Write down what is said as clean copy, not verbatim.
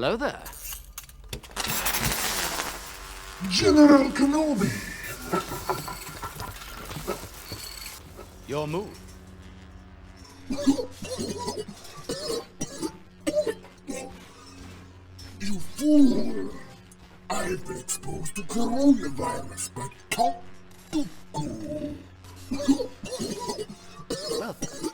Hello there. General Kenobi! Your move. You fool! I've been exposed to coronavirus by Count Dooku. Well then.